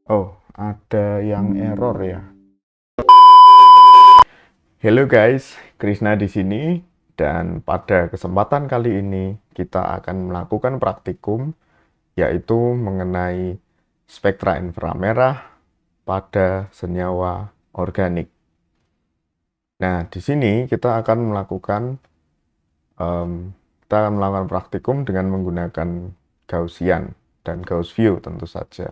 Oh, ada yang error ya. Hello guys, Krisna di sini dan pada kesempatan kali ini kita akan melakukan praktikum yaitu mengenai spektra inframerah pada senyawa organik. Nah, di sini kita akan melakukan praktikum dengan menggunakan Gaussian dan Gauss View tentu saja.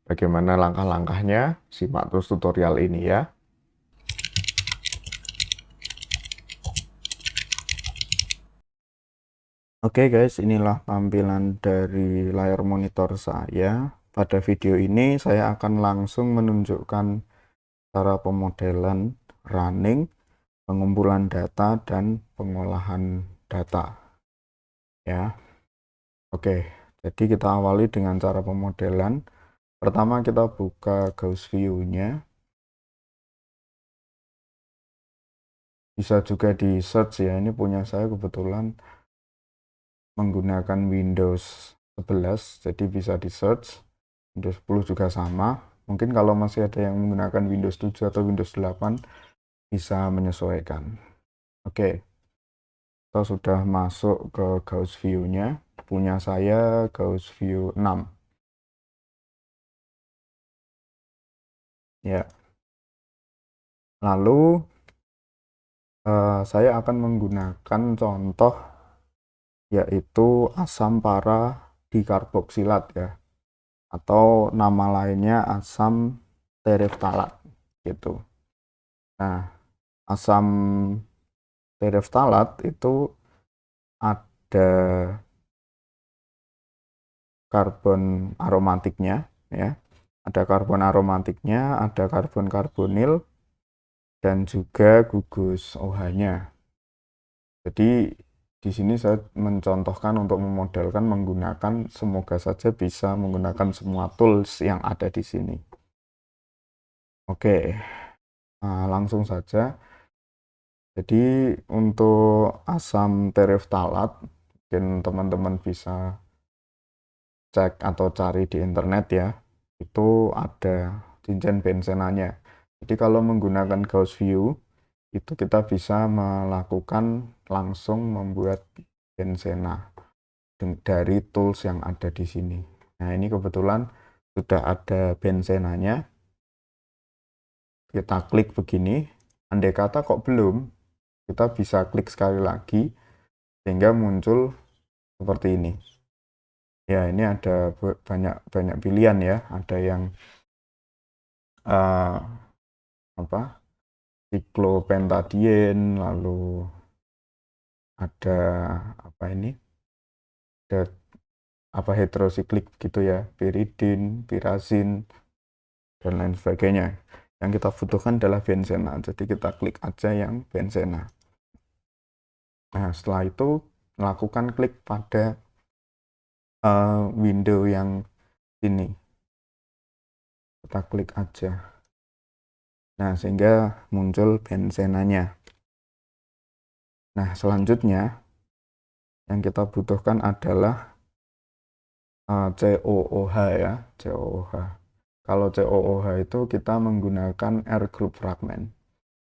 Bagaimana langkah-langkahnya? Simak terus tutorial ini ya. Oke guys, inilah tampilan dari layar monitor saya. Pada video ini saya akan langsung menunjukkan cara pemodelan running, pengumpulan data, dan pengolahan data. Ya, oke. Jadi kita awali dengan cara pemodelan. Pertama kita buka Gauss View-nya. Bisa juga di search ya, ini punya saya kebetulan menggunakan Windows 11, jadi bisa di search. Windows 10 juga sama. Mungkin kalau masih ada yang menggunakan Windows 7 atau Windows 8 bisa menyesuaikan. Oke, kita sudah masuk ke Gauss View-nya. Punya saya Gauss View 6. Ya, lalu saya akan menggunakan contoh yaitu asam para dikarboksilat ya, atau nama lainnya asam tereftalat gitu. Nah, asam tereftalat itu ada karbon aromatiknya ya. Ada karbon aromatiknya, ada karbon karbonil dan juga gugus OH-nya. Jadi di sini saya mencontohkan untuk memodelkan menggunakan, semoga saja bisa menggunakan semua tools yang ada di sini. Oke, nah, langsung saja. Jadi untuk asam tereftalat, mungkin teman-teman bisa cek atau cari di internet ya, itu ada cincin bensenanya. Jadi kalau menggunakan Gauss View, itu kita bisa melakukan langsung membuat bensena dari tools yang ada di sini. Nah, ini kebetulan sudah ada bensenanya. Kita klik begini. Andai kata kok belum, kita bisa klik sekali lagi sehingga muncul seperti ini. Ya, ini ada banyak pilihan ya. Ada yang uh, apa? Siklopentadien, lalu ada apa ini? Ada apa heterosiklik gitu ya, piridin, pirazin, dan lain sebagainya. Yang kita butuhkan adalah bensena, jadi kita klik aja yang bensena. Nah, setelah itu lakukan klik pada window yang ini. Kita klik aja. Nah, sehingga muncul bensenanya. Nah, selanjutnya yang kita butuhkan adalah COOH ya, COOH. Kalau COOH itu kita menggunakan air group fragment,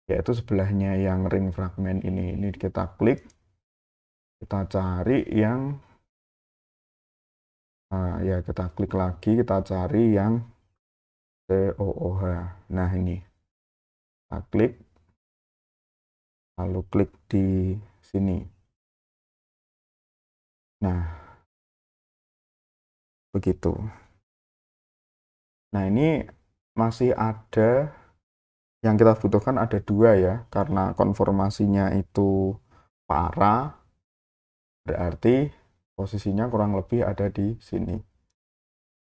yaitu sebelahnya yang ring fragment ini. Ini kita klik, kita cari yang ya kita klik lagi, kita cari yang COOH. Nah ini, kita klik, lalu klik di sini. Nah, begitu. Nah ini masih ada yang kita butuhkan, ada dua ya, karena konformasinya itu para, berarti posisinya kurang lebih ada di sini.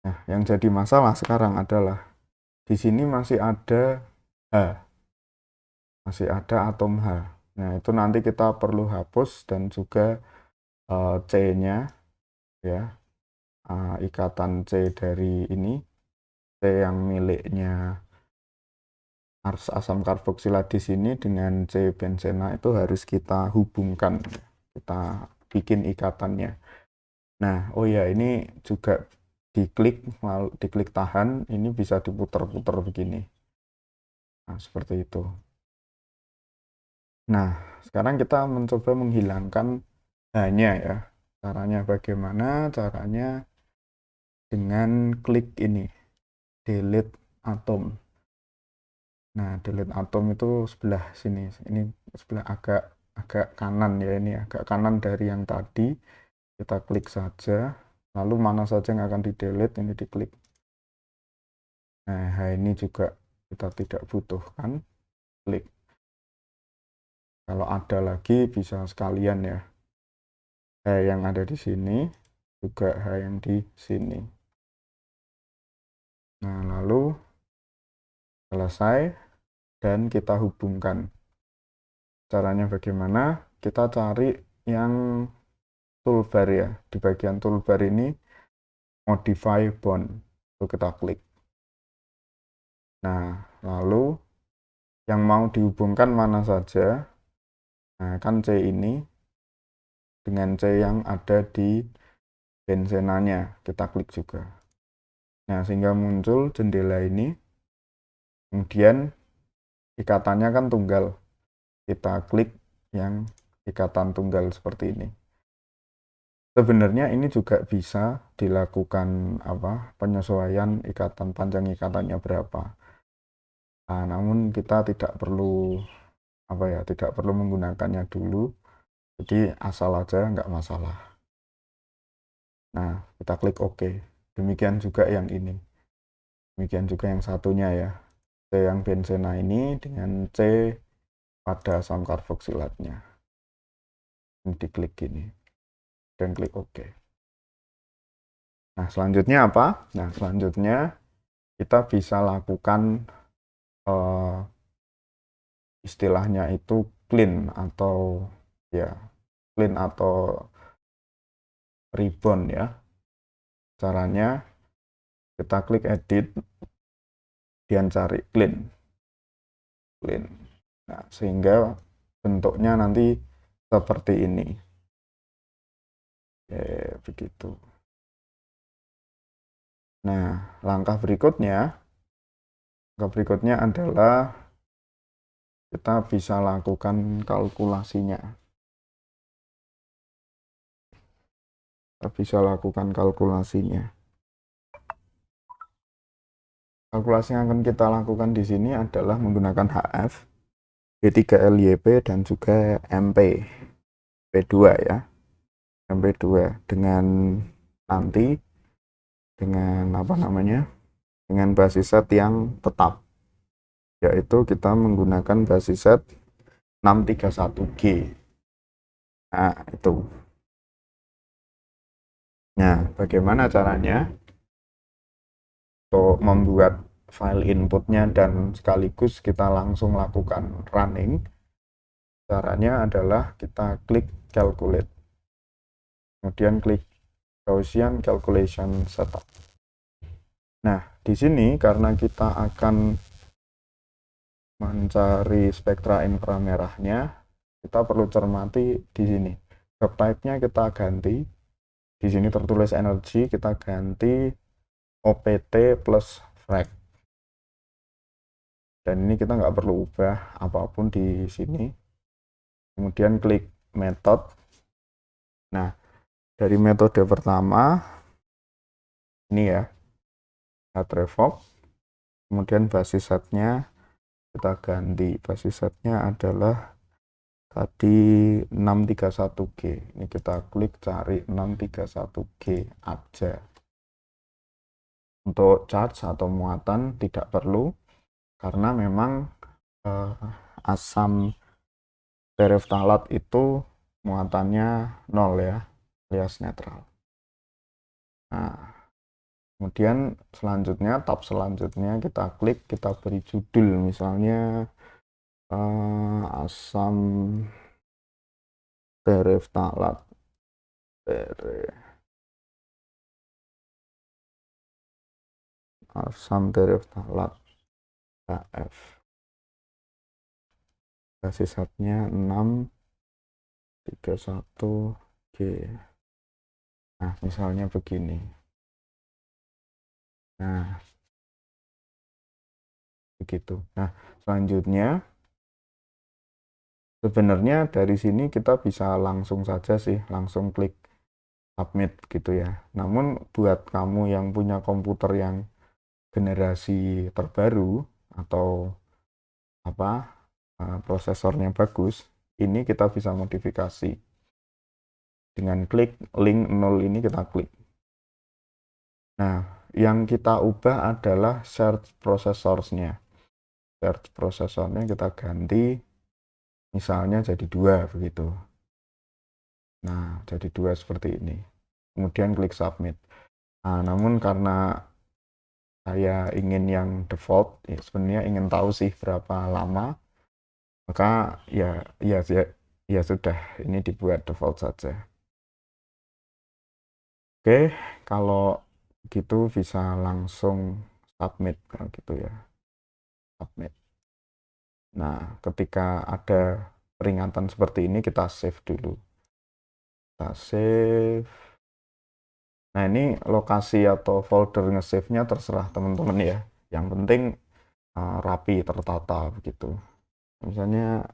Nah, yang jadi masalah sekarang adalah di sini masih ada H, masih ada atom H. Nah, itu nanti kita perlu hapus dan juga C-nya ya, ikatan C dari ini, C yang miliknya asam karboksilat di sini dengan C bensena itu harus kita hubungkan, kita bikin ikatannya. Nah, oh ya, ini juga diklik, lalu diklik tahan, ini bisa diputar-putar begini. Nah, seperti itu. Nah, sekarang kita mencoba menghilangkan hanya ya. Caranya bagaimana? Caranya dengan klik ini, delete atom. Nah, delete atom itu sebelah sini. Ini sebelah agak kanan ya, ini agak kanan dari yang tadi. Kita klik saja, lalu mana saja yang akan di delete, ini diklik. Nah, ini juga kita tidak butuhkan, klik. Kalau ada lagi bisa sekalian ya. Yang ada di sini juga yang di sini. Nah, lalu selesai dan kita hubungkan. Caranya bagaimana? Kita cari yang toolbar ya. Di bagian toolbar ini modify bond. Itu kita klik. Nah, lalu yang mau dihubungkan mana saja. Nah, kan C ini dengan C yang ada di benzenanya. Kita klik juga. Nah, sehingga muncul jendela ini. Kemudian ikatannya kan tunggal. Kita klik yang ikatan tunggal seperti ini. Sebenarnya ini juga bisa dilakukan penyesuaian ikatan panjang ikatannya berapa. Nah, namun kita tidak perlu tidak perlu menggunakannya dulu. Jadi asal aja nggak masalah. Nah, kita klik OK. Demikian juga yang ini. Demikian juga yang satunya ya. C yang benzena ini dengan C pada asam karboksilatnya. Ini diklik gini. Dan klik OK. Nah, selanjutnya apa? Nah, selanjutnya kita bisa lakukan istilahnya itu clean atau ribbon ya. Caranya kita klik edit, dan cari clean. Nah, sehingga bentuknya nanti seperti ini. Begitu. Nah, langkah berikutnya adalah kita bisa lakukan kalkulasinya. Kalkulasi yang akan kita lakukan di sini adalah menggunakan HF, B3LYP, dan juga MP, P2 ya. MP2 dengan dengan basis set yang tetap, yaitu kita menggunakan basis set 631G. Nah, itu. Nah, bagaimana caranya untuk membuat file inputnya dan sekaligus kita langsung lakukan running? Caranya adalah kita klik calculate, kemudian klik Gaussian calculation setup. Nah, di sini karena kita akan mencari spektra inframerahnya, kita perlu cermati di sini. Job type-nya kita ganti. Di sini tertulis energi, kita ganti OPT plus frag. Dan ini kita nggak perlu ubah apapun di sini. Kemudian klik method. Nah, dari metode pertama, ini ya, hard revoke. Kemudian basis setnya kita ganti. Basis setnya adalah tadi 631G. Ini kita klik cari 631G aja. Untuk charge atau muatan tidak perlu, karena memang asam tereftalat itu muatannya 0 ya, alias netral. Nah, kemudian tab selanjutnya kita klik, kita beri judul misalnya asam tereftalat. Asam tereftalat AF. Basis setnya 631G. Nah, misalnya begini. Nah, begitu. Nah, selanjutnya sebenarnya dari sini kita bisa langsung saja sih, langsung klik submit gitu ya. Namun buat kamu yang punya komputer yang generasi terbaru atau apa prosesornya bagus, ini kita bisa modifikasi. Dengan klik link 0 ini kita klik. Nah, yang kita ubah adalah search processors-nya. Search prosesornya kita ganti misalnya jadi 2 begitu. Nah, jadi 2 seperti ini. Kemudian klik submit. Nah, namun karena saya ingin yang default, ya sebenarnya ingin tahu sih berapa lama, maka ya sudah, ini dibuat default saja. Oke, kalau gitu bisa langsung submit kalau gitu ya. Submit. Nah, ketika ada peringatan seperti ini kita save dulu. Kita save. Nah, ini lokasi atau folder nge-save-nya terserah teman-teman ya. Yang penting rapi, tertata begitu. Misalnya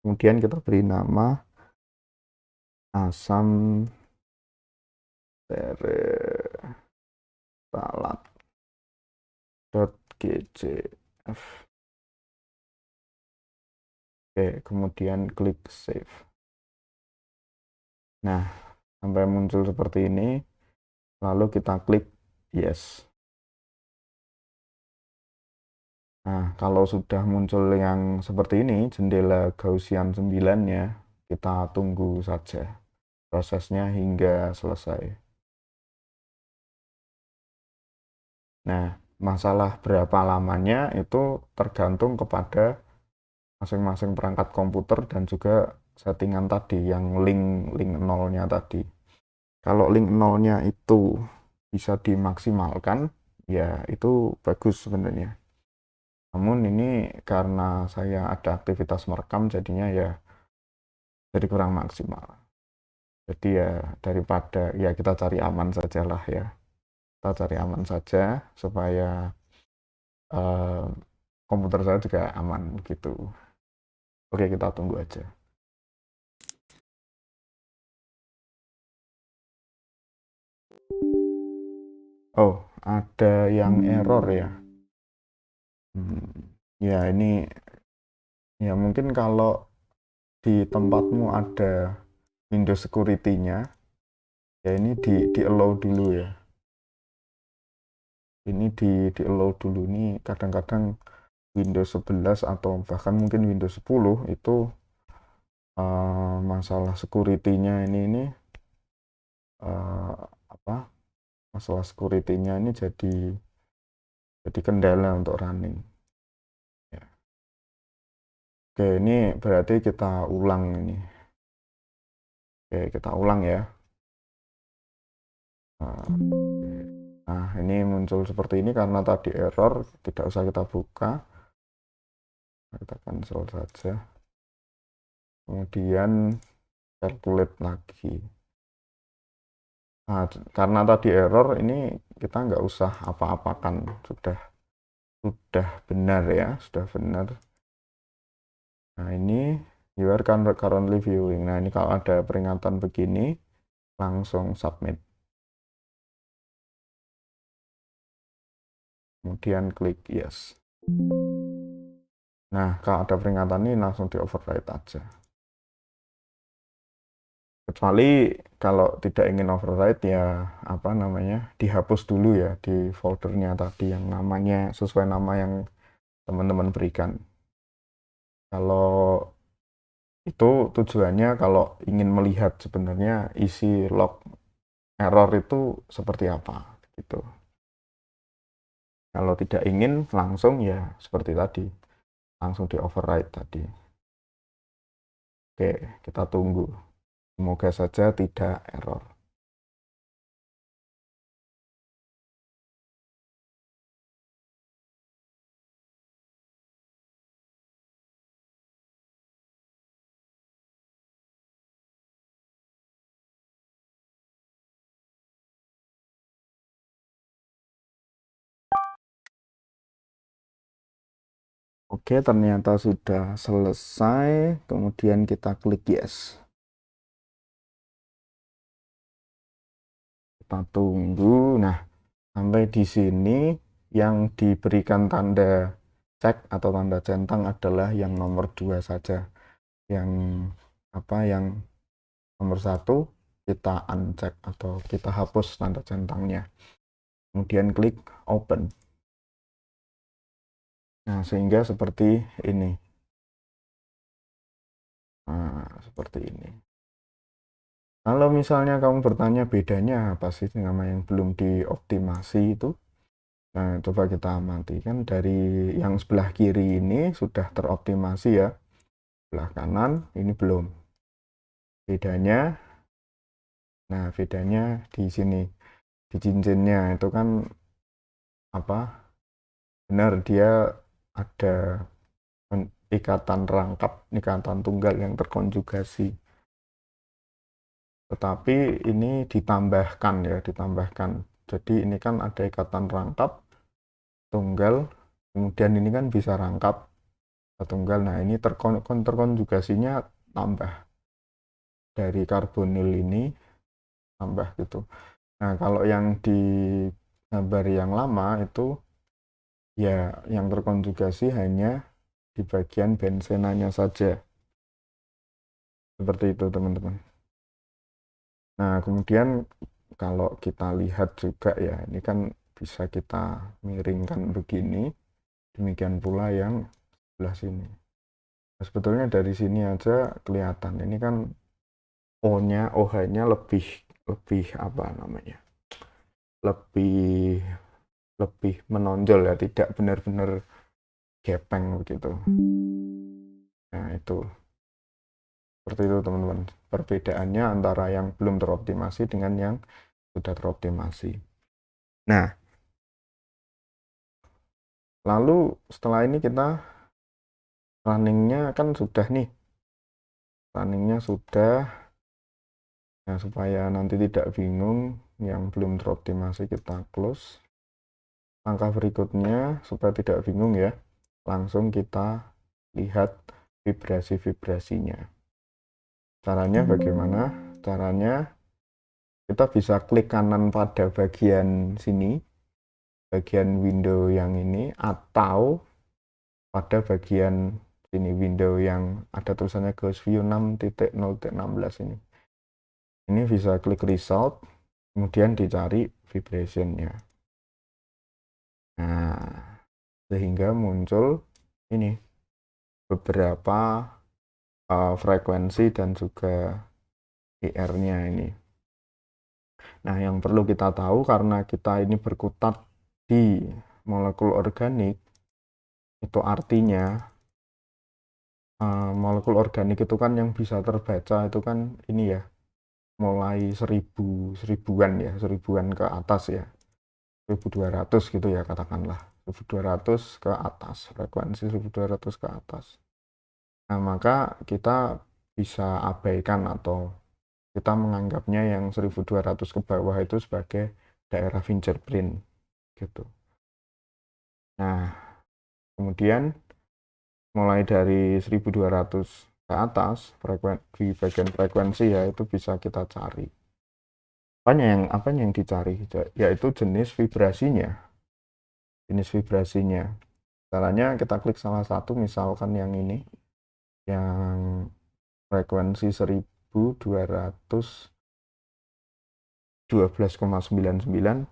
kemudian kita beri nama asam teresalat.gcf. Oke, kemudian klik save. Nah, sampai muncul seperti ini, lalu kita klik yes. Nah, kalau sudah muncul yang seperti ini, jendela Gaussian 9-nya, kita tunggu saja prosesnya hingga selesai. Nah, masalah berapa lamanya itu tergantung kepada masing-masing perangkat komputer dan juga settingan tadi, yang link 0-nya tadi. Kalau link 0-nya itu bisa dimaksimalkan, ya itu bagus sebenarnya. Namun ini karena saya ada aktivitas merekam, jadinya ya jadi kurang maksimal. Jadi ya daripada ya kita cari aman sajalah ya. Kita cari aman saja supaya eh, komputer saya juga aman gitu. Oke, kita tunggu aja. Oh, ada yang error ya. Ya ini ya mungkin kalau di tempatmu ada Windows Security-nya, ya ini di allow dulu ya. Ini di allow dulu nih, kadang-kadang Windows 11 atau bahkan mungkin Windows 10 itu masalah security-nya ini uh, apa? Masalah security-nya ini jadi kendala untuk running. Ya. Oke, ini berarti kita ulang ini. Oke, kita ulang ya. Nah, ini muncul seperti ini karena tadi error, tidak usah kita buka. Kita cancel saja. Kemudian calculate lagi. Nah, karena tadi error, ini kita nggak usah apa-apakan, sudah benar ya, sudah benar. Nah, ini you are currently viewing. Nah, ini kalau ada peringatan begini, langsung submit. Kemudian klik yes. Nah, kalau ada peringatan ini langsung di override aja. Kecuali kalau tidak ingin override ya apa namanya, dihapus dulu ya di foldernya tadi yang namanya sesuai nama yang teman-teman berikan. Kalau itu tujuannya kalau ingin melihat sebenarnya isi log error itu seperti apa gitu. Kalau tidak ingin langsung ya seperti tadi, langsung di override tadi. Oke, kita tunggu. Semoga saja tidak error. Oke, ternyata sudah selesai. Kemudian kita klik yes. Kita tunggu. Nah, sampai di sini yang diberikan tanda cek atau tanda centang adalah yang nomor 2 saja. Yang yang nomor 1 kita uncheck atau kita hapus tanda centangnya. Kemudian klik open. Nah, sehingga seperti ini. Nah, seperti ini. Kalau misalnya kamu bertanya bedanya apa sih nama yang belum dioptimasi itu? Nah, coba kita amati kan dari yang sebelah kiri ini sudah teroptimasi ya. Sebelah kanan ini belum. Bedanya, nah bedanya di sini. Di cincinnya itu kan benar dia ada ikatan rangkap, ikatan tunggal yang terkonjugasi. Tetapi ini ditambahkan ya, ditambahkan. Jadi ini kan ada ikatan rangkap, tunggal, kemudian ini kan bisa rangkap, tunggal. Nah ini terkonjugasinya tambah. Dari karbonil ini tambah gitu. Nah kalau yang di gambar yang lama itu ya yang terkonjugasi hanya di bagian bensenanya saja. Seperti itu teman-teman. Nah kemudian kalau kita lihat juga ya ini kan bisa kita miringkan begini, demikian pula yang sebelah sini. Nah, sebetulnya dari sini aja kelihatan ini kan O-nya, OH-nya lebih apa namanya? Lebih lebih menonjol ya, tidak benar-benar gepeng begitu. Nah, itu. Seperti itu teman-teman. Perbedaannya antara yang belum teroptimasi dengan yang sudah teroptimasi. Nah, lalu setelah ini kita runningnya kan sudah nih. Runningnya sudah. Nah, supaya nanti tidak bingung yang belum teroptimasi kita close. Langkah berikutnya supaya tidak bingung ya. Langsung kita lihat vibrasi-vibrasinya. Caranya bagaimana? Caranya kita bisa klik kanan pada bagian sini, bagian window yang ini, atau pada bagian sini window yang ada tulisannya Ghost View 6.0.16 ini. Ini bisa klik result, kemudian dicari vibrationnya. Nah, sehingga muncul ini beberapa frekuensi dan juga IR-nya ini. Nah, yang perlu kita tahu karena kita ini berkutat di molekul organik, itu artinya molekul organik itu kan yang bisa terbaca itu kan ini ya, mulai seribuan ya, seribuan ke atas ya, 1200 gitu ya katakanlah, 1200 ke atas, frekuensi 1200 ke atas. Nah, maka kita bisa abaikan atau kita menganggapnya yang 1200 ke bawah itu sebagai daerah fingerprint gitu. Nah, kemudian mulai dari 1200 ke atas di bagian frekuensi ya itu bisa kita cari. Apanya yang dicari? Yaitu jenis vibrasinya. Jenis vibrasinya. Caranya kita klik salah satu, misalkan yang ini, yang frekuensi 1212,99.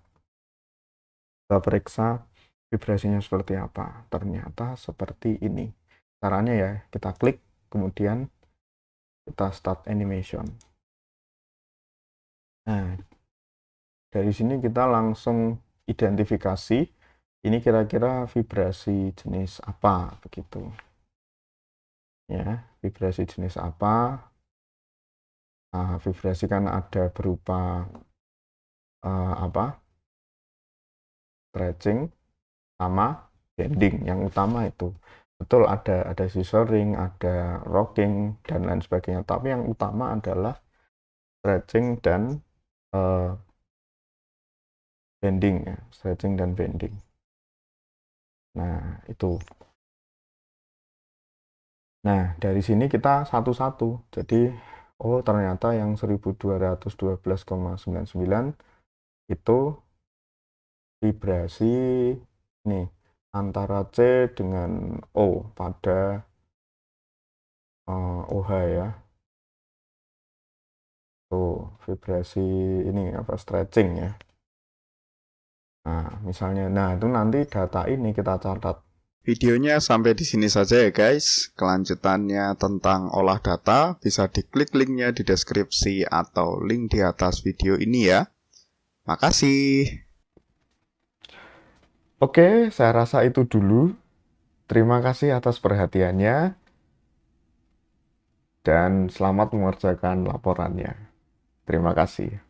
Kita periksa vibrasinya seperti apa. Ternyata seperti ini. Caranya ya, kita klik, kemudian kita start animation. Nah, dari sini kita langsung identifikasi ini kira-kira vibrasi jenis apa begitu. Ya, vibrasi jenis apa? Nah, vibrasi kan ada berupa stretching sama bending. Yang utama itu betul ada scissoring, ada rocking dan lain sebagainya. Tapi yang utama adalah stretching dan bending ya, stretching dan bending. Nah, itu. Nah, dari sini kita satu-satu. Jadi, oh ternyata yang 1212,99 itu vibrasi nih antara C dengan O pada OH ya. Tuh, vibrasi ini apa stretching ya. Nah, misalnya, nah itu nanti data ini kita catat. Videonya sampai di sini saja ya guys. Kelanjutannya tentang olah data bisa diklik linknya di deskripsi atau link di atas video ini ya. Makasih. Oke, saya rasa itu dulu. Terima kasih atas perhatiannya dan selamat mengerjakan laporannya. Terima kasih.